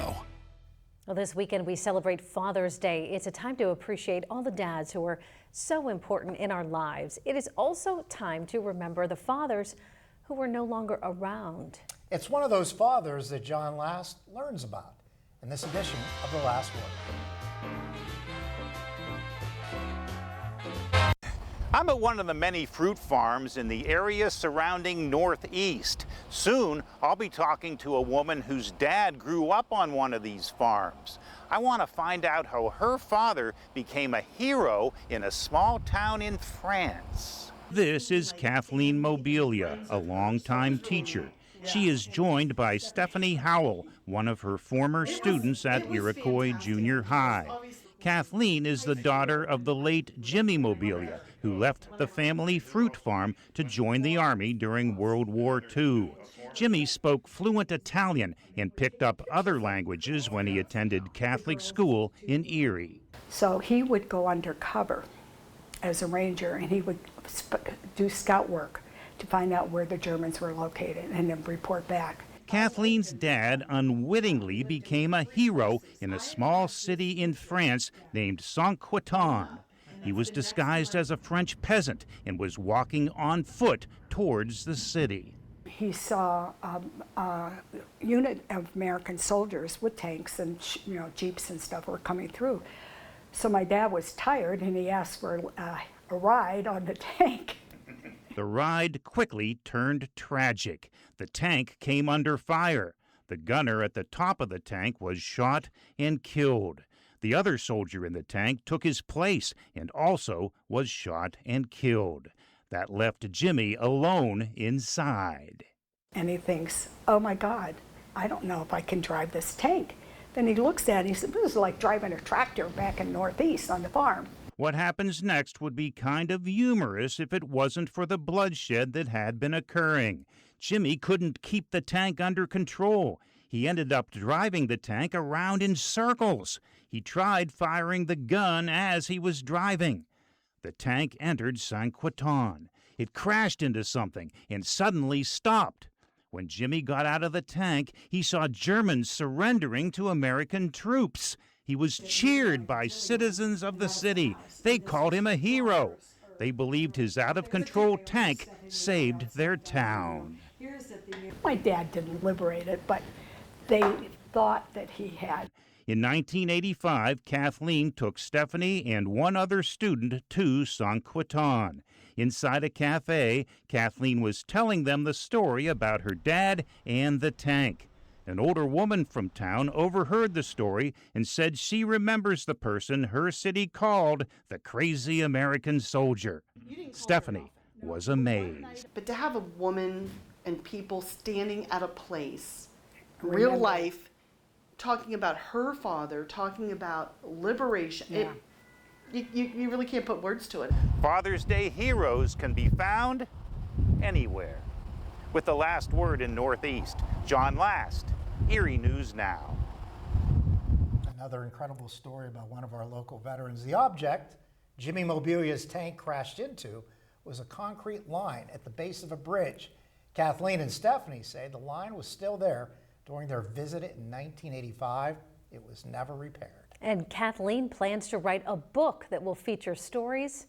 Radio. Well, this weekend we celebrate Father's Day. It's a time to appreciate all the dads who are so important in our lives. It is also time to remember the fathers who are no longer around. It's one of those fathers that John Last learns about in this edition of The Last Word. I'm at one of the many fruit farms in the area surrounding Northeast. Soon, I'll be talking to a woman whose dad grew up on one of these farms. I want to find out how her father became a hero in a small town in France. This is Kathleen Mobilia, a longtime teacher. She is joined by Stephanie Howell, one of her former students at Iroquois Junior High. Kathleen is the daughter of the late Jimmy Mobilia, who left the family fruit farm to join the Army during World War II. Jimmy spoke fluent Italian and picked up other languages when he attended Catholic school in Erie. So he would go undercover as a ranger, and he would do scout work to find out where the Germans were located and then report back. Kathleen's dad unwittingly became a hero in a small city in France named Saint-Quentin. He was disguised as a French peasant and was walking on foot towards the city. He saw a unit of American soldiers with tanks and jeeps and stuff were coming through. So my dad was tired and he asked for a ride on the tank. The ride quickly turned tragic. The tank came under fire. The gunner at the top of the tank was shot and killed. The other soldier in the tank took his place and also was shot and killed. That left Jimmy alone inside. And he thinks, oh my God, I don't know if I can drive this tank. Then he looks at it and he said, this is like driving a tractor back in Northeast on the farm. What happens next would be kind of humorous if it wasn't for the bloodshed that had been occurring. Jimmy couldn't keep the tank under control. He ended up driving the tank around in circles. He tried firing the gun as he was driving. The tank entered Saint-Quentin. It crashed into something and suddenly stopped. When Jimmy got out of the tank, he saw Germans surrendering to American troops. He was cheered by citizens of the city. They called him a hero. They believed his out-of-control tank saved their town. My dad didn't liberate it, but they thought that he had. In 1985, Kathleen took Stephanie and one other student to Saint-Quentin. Inside a cafe, Kathleen was telling them the story about her dad and the tank. An older woman from town overheard the story and said she remembers the person her city called the crazy American soldier. Stephanie was amazed. But to have a woman and people standing at a place, real life, talking about her father, talking about liberation, you really can't put words to it. Father's Day heroes can be found anywhere. With the last word in Northeast, John Last, Erie News Now. Another incredible story about one of our local veterans. The object Jimmy Mobilia's tank crashed into was a concrete line at the base of a bridge. Kathleen and Stephanie say the line was still there during their visit in 1985. It was never repaired. And Kathleen plans to write a book that will feature stories